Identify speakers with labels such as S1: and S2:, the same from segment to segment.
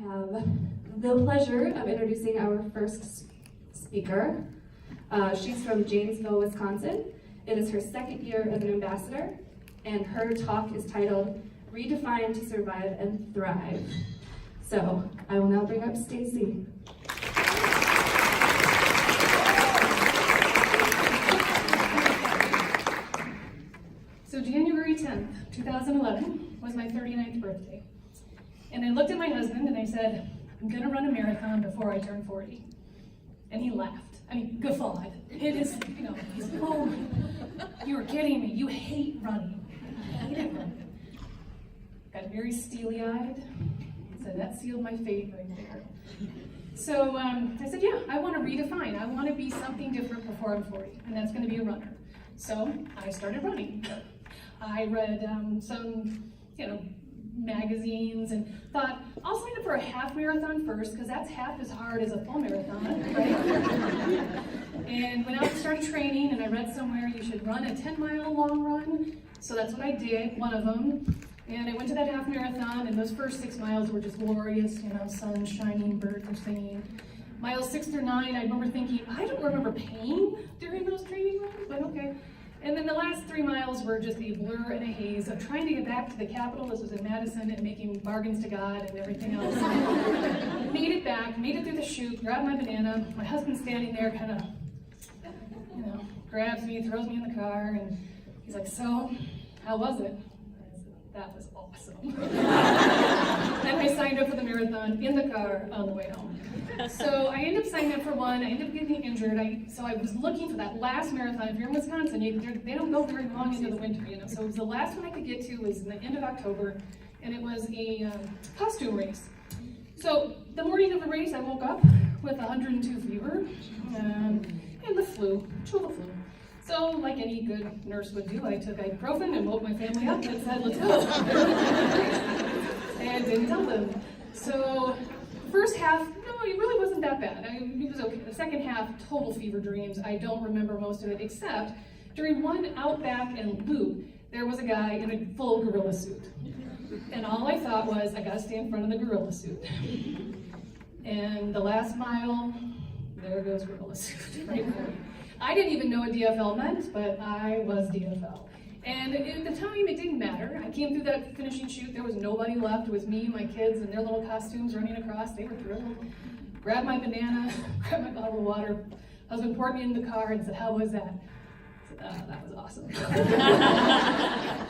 S1: have the pleasure of introducing our first speaker. She's from Janesville, Wisconsin. It is her second year as an ambassador, and her talk is titled Redefine to Survive and Thrive. So I will now bring up Stacy.
S2: So January 10th, 2011 was my 39th birthday. And I looked at my husband and I said, I'm gonna run a marathon before I turn 40. And he laughed. I mean, guffawed. It is, he's, oh, you were kidding me. You hate running. I hated running. Got very steely-eyed. So that sealed my fate right there. So I said, yeah, I want to redefine. I want to be something different before I'm 40, and that's going to be a runner. So I started running. I read some, magazines and thought, I'll sign up for a half marathon first, because that's half as hard as a full marathon, right? And went out and started training, and I read somewhere you should run a 10-mile long run. So that's what I did, one of them. And I went to that half marathon, and those first 6 miles were just glorious, sun shining, birds were singing. Miles 6 through 9, I remember thinking, I don't remember pain during those training runs, but okay. And then the last 3 miles were just a blur and a haze of trying to get back to the Capitol. This was in Madison, and making bargains to God and everything else. Made it back, made it through the chute, grabbed my banana. My husband's standing there, kind of, grabs me, throws me in the car, and he's like, so, how was it? That was awesome. Then I signed up for the marathon in the car on the way home. So I ended up signing up for one. I ended up getting injured. So I was looking for that last marathon. If you're in Wisconsin, they don't go very long into the winter, So it was the last one I could get to was in the end of October, and it was a costume race. So the morning of the race, I woke up with 102 fever and the flu, chill the flu. So, like any good nurse would do, I took ibuprofen and woke my family up and said, let's go. And didn't tell them. So, first half, no, it really wasn't that bad. It was okay. The second half, total fever dreams. I don't remember most of it, except during one outback and loop, there was a guy in a full gorilla suit. And all I thought was, I gotta stay in front of the gorilla suit. And the last mile, there goes gorilla suit, right there. I didn't even know what DFL meant, but I was DFL. And at the time, it didn't matter. I came through that finishing chute, there was nobody left. It was me, my kids, and their little costumes running across. They were thrilled. Grabbed my banana, grabbed my bottle of water. Husband poured me in the car and said, how was that? I said, that was awesome.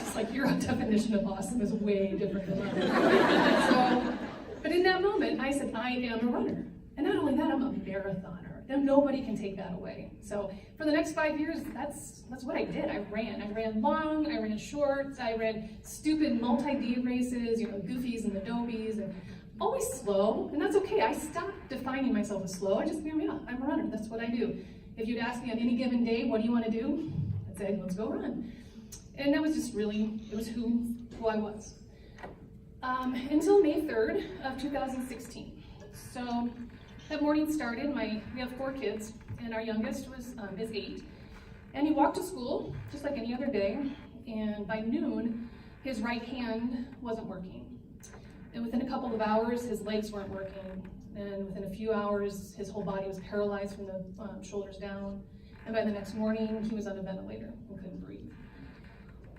S2: It's like, your definition of awesome is way different than mine. But in that moment, I said, I am a runner. And not only that, I'm a marathoner. Then nobody can take that away. So for the next 5 years, that's what I did. I ran long, I ran short, I ran stupid multi-day races, goofies and Adobes, and always slow, and that's okay. I stopped defining myself as slow. I just, yeah, I'm a runner, that's what I do. If you'd ask me on any given day, what do you want to do? I'd say, let's go run. And that was just really, it was who I was. Until May 3rd of 2016. So that morning started, we have 4 kids, and our youngest is 8. And he walked to school, just like any other day, and by noon, his right hand wasn't working. And within a couple of hours, his legs weren't working. And within a few hours, his whole body was paralyzed from the shoulders down. And by the next morning, he was on a ventilator and couldn't breathe.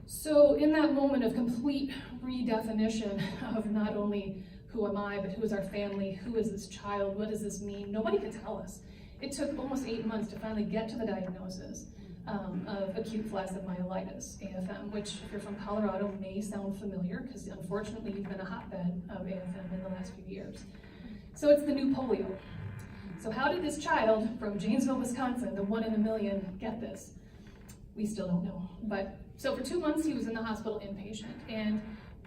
S2: So in that moment of complete redefinition of not only who am I, but who is our family, who is this child, what does this mean? Nobody could tell us. It took almost 8 months to finally get to the diagnosis of acute flaccid myelitis, AFM, which if you're from Colorado may sound familiar, because unfortunately you've been a hotbed of AFM in the last few years. So it's the new polio. So how did this child from Janesville, Wisconsin, the 1 in a million, get this? We still don't know. But so for 2 months he was in the hospital inpatient, and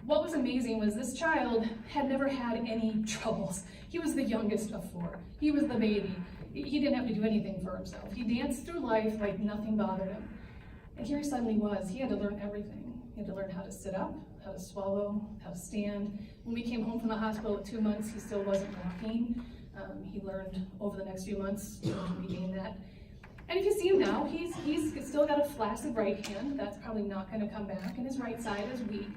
S2: what was amazing was this child had never had any troubles. He was the youngest of 4. He was the baby. He didn't have to do anything for himself. He danced through life like nothing bothered him. And here he suddenly was. He had to learn everything. He had to learn how to sit up, how to swallow, how to stand. When we came home from the hospital at 2 months, he still wasn't walking. He learned over the next few months to regain that. And if you see him now, he's still got a flaccid right hand. That's probably not going to come back, and his right side is weak.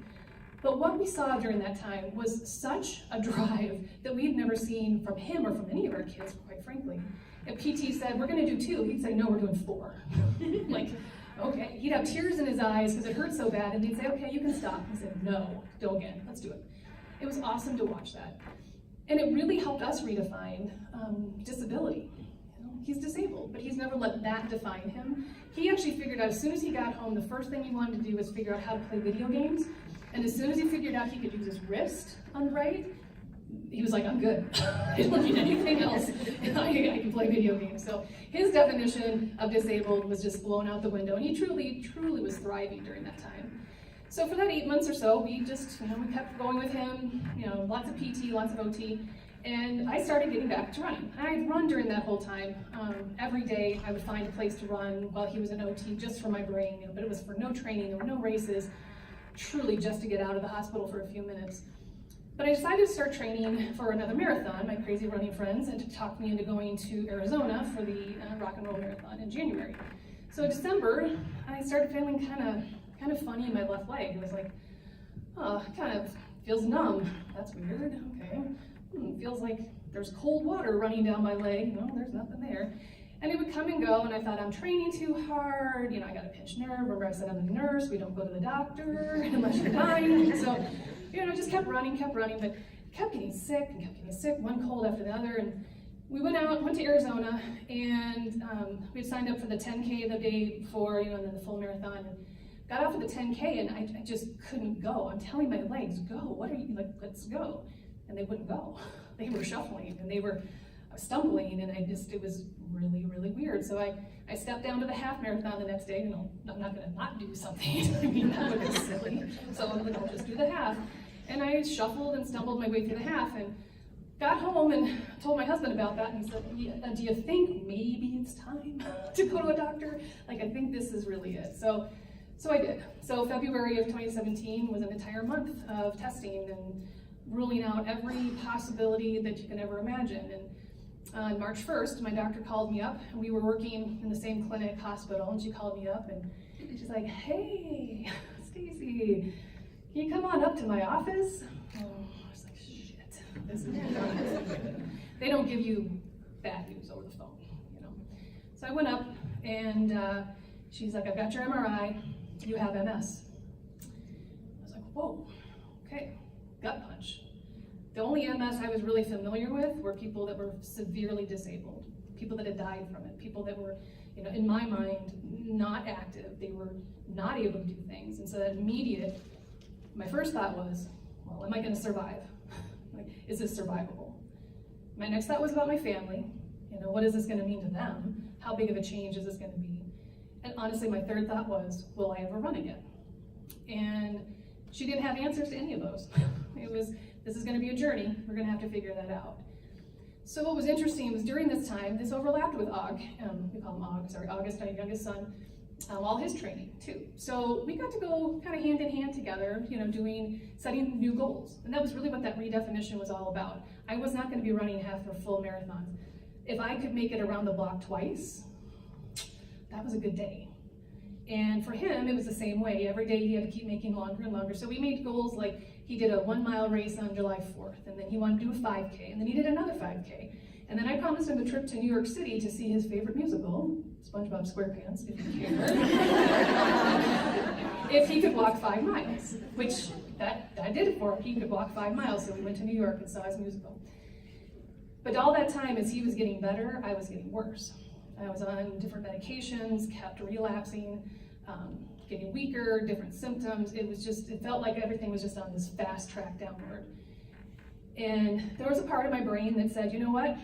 S2: But what we saw during that time was such a drive that we've never seen from him or from any of our kids, quite frankly. If PT said, we're gonna do 2, he'd say, no, we're doing 4. Like, okay. He'd have tears in his eyes because it hurt so bad, and he'd say, okay, you can stop. He said, no, go again, let's do it. It was awesome to watch that. And it really helped us redefine disability. You know, he's disabled, but he's never let that define him. He actually figured out, as soon as he got home, the first thing he wanted to do was figure out how to play video games. And as soon as he figured out he could use his wrist on the right, he was like, I'm good. I don't need anything else. I can play video games. So his definition of disabled was just blown out the window. And he truly, truly was thriving during that time. So for that 8 months or so, we just, we kept going with him, lots of PT, lots of OT. And I started getting back to running. I'd run during that whole time. Every day I would find a place to run while he was in OT just for my brain, but it was for no training, there were no races, truly just to get out of the hospital for a few minutes. But I decided to start training for another marathon, my crazy running friends, and to talk me into going to Arizona for the Rock and Roll Marathon in January. So in December, I started feeling kind of funny in my left leg. It was like, oh, kind of feels numb. That's weird, okay. Feels like there's cold water running down my leg. No, there's nothing there. And it would come and go, and I thought, I'm training too hard. I got a pinched nerve. Remember I said I'm a nurse. We don't go to the doctor unless you're dying. So, just kept running, but kept getting sick, one cold after the other. And we went to Arizona, and we had signed up for the 10K the day before, and then the full marathon. And got off of the 10K, and I just couldn't go. I'm telling my legs, go. What are you, like, let's go. And they wouldn't go. They were shuffling, and they were stumbling, and it was really, really weird. So I stepped down to the half marathon the next day. I'm not gonna not do something. I mean, that would be silly. So I'm like, I'll just do the half. And I shuffled and stumbled my way through the half, and got home and told my husband about that, and he said, yeah, do you think maybe it's time to go to a doctor? Like, I think this is really it. So I did. So February of 2017 was an entire month of testing and ruling out every possibility that you can ever imagine. And on March 1st, my doctor called me up, and we were working in the same clinic, hospital, and she called me up, and she's like, hey, Stacy, can you come on up to my office? Oh, I was like, shit, this is not good. They don't give you bad news over the phone, So I went up, and she's like, I've got your MRI, you have MS. I was like, whoa, okay, gut punch. The only MS I was really familiar with were people that were severely disabled, people that had died from it, people that were, in my mind, not active. They were not able to do things. And so that my first thought was, well, am I gonna survive? Like, is this survivable? My next thought was about my family. What is this gonna mean to them? How big of a change is this gonna be? And honestly, my third thought was, will I ever run again? And she didn't have answers to any of those. It was, this is gonna be a journey. We're gonna have to figure that out. So what was interesting was during this time, this overlapped with we call him August, our youngest son, all his training too. So we got to go kind of hand in hand together, setting new goals. And that was really what that redefinition was all about. I was not gonna be running half or full marathons. If I could make it around the block twice, that was a good day. And for him, it was the same way. Every day he had to keep making longer and longer. So we made goals like he did a 1 mile race on July 4th, and then he wanted to do a 5K, and then he did another 5K. And then I promised him a trip to New York City to see his favorite musical, SpongeBob SquarePants, if you care. If he could walk 5 miles, which I did it for him. He could walk 5 miles, so we went to New York and saw his musical. But all that time, as he was getting better, I was getting worse. I was on different medications, kept relapsing, getting weaker, different symptoms. It felt like everything was just on this fast track downward. And there was a part of my brain that said, you know what?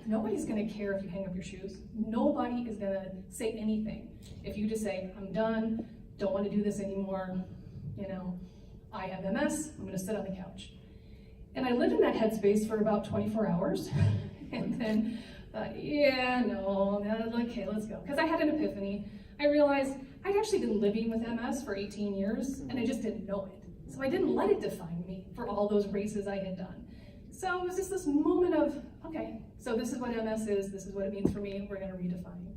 S2: Nobody's gonna care if you hang up your shoes. Nobody is gonna say anything. If you just say, I'm done, don't wanna do this anymore, I have MS, I'm gonna sit on the couch. And I lived in that headspace for about 24 hours. And then okay, let's go. Because I had an epiphany. I realized I'd actually been living with MS for 18 years, and I just didn't know it. So I didn't let it define me for all those races I had done. So it was just this moment of, okay, so this is what MS is, this is what it means for me, we're gonna redefine.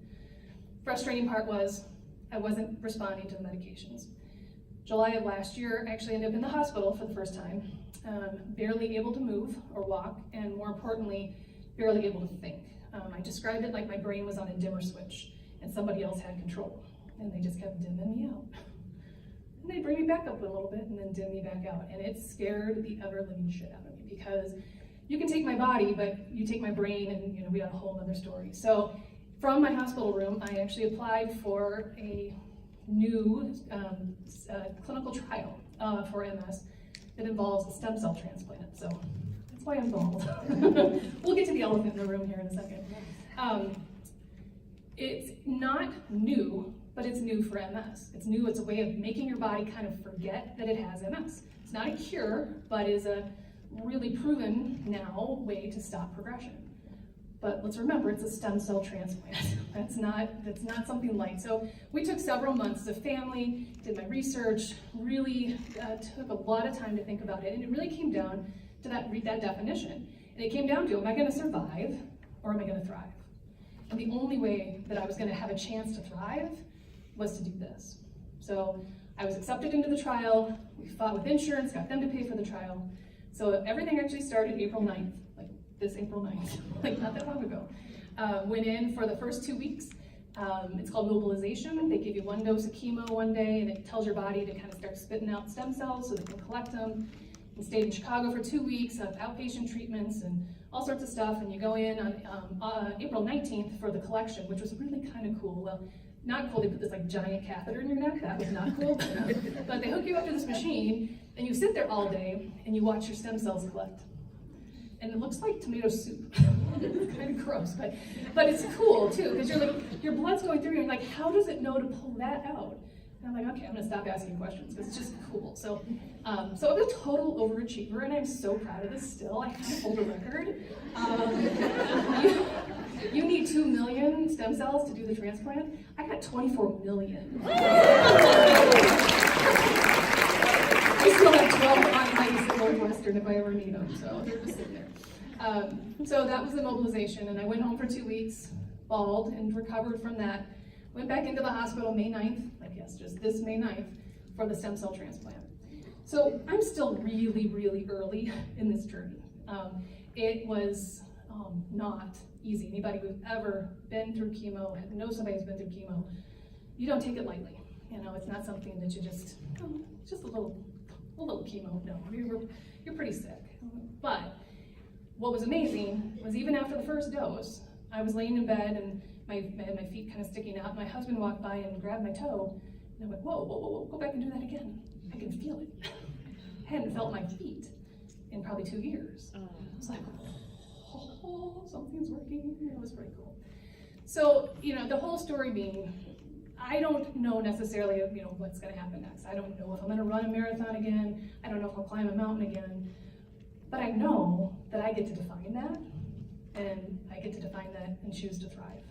S2: Frustrating part was, I wasn't responding to the medications. July of last year, I actually ended up in the hospital for the first time, barely able to move or walk, and more importantly, barely able to think. I described it like my brain was on a dimmer switch and somebody else had control, and they just kept dimming me out. And they bring me back up a little bit and then dim me back out, and it scared the ever-living shit out of me, because you can take my body, but you take my brain and we got a whole other story. So from my hospital room, I actually applied for a new clinical trial for MS that involves a stem cell transplant. So that's why I'm bald. We'll get to the elephant in the room here in a second. It's not new, but it's new for MS. It's new, it's a way of making your body kind of forget that it has MS. It's not a cure, but is a really proven now way to stop progression. But let's remember, it's a stem cell transplant. That's not something light. So we took several months as a family, did my research, really took a lot of time to think about it, and it really came down to that definition. And it came down to, am I gonna survive or am I gonna thrive? And the only way that I was gonna have a chance to thrive was to do this. So I was accepted into the trial, we fought with insurance, got them to pay for the trial. So everything actually started April 9th, like this April 9th, like not that long ago. Went in for the first 2 weeks. It's called mobilization. They give you 1 dose of chemo one day, and it tells your body to kind of start spitting out stem cells so they can collect them. We stayed in Chicago for 2 weeks of outpatient treatments and all sorts of stuff, and you go in on April 19th for the collection, which was really kind of cool. Well, not cool, they put this like giant catheter in your neck, that was not cool. But they hook you up to this machine, and you sit there all day, and you watch your stem cells collect. And it looks like tomato soup. It's kind of gross, but it's cool too, because you're like, your blood's going through, and you're like, how does it know to pull that out? And I'm like, okay, I'm gonna stop asking questions, because it's just cool. So I'm a total overachiever, and I'm so proud of this still. I kind of hold a record. You need 2 million stem cells to do the transplant. I got 24 million. I still have 12 on ice at Northwestern if I ever need them, so they're just sitting there. So that was the mobilization, and I went home for 2 weeks, bald, and recovered from that. Went back into the hospital May 9th, like yes, just this May 9th, for the stem cell transplant. So I'm still really, really early in this journey. It was not easy. Anybody who's ever been through chemo, knows somebody who's been through chemo, you don't take it lightly. It's not something that you just a little chemo. No, you're pretty sick. But what was amazing was even after the first dose, I was laying in bed and my feet kind of sticking out. My husband walked by and grabbed my toe, and I went, whoa, whoa, whoa, whoa, go back and do that again. I can feel it. I hadn't felt my feet in probably 2 years. I was like, oh, something's working. It was pretty cool. So, the whole story being, I don't know necessarily, what's going to happen next. I don't know if I'm going to run a marathon again. I don't know if I'll climb a mountain again. But I know that I get to define that, and I get to define that and choose to thrive.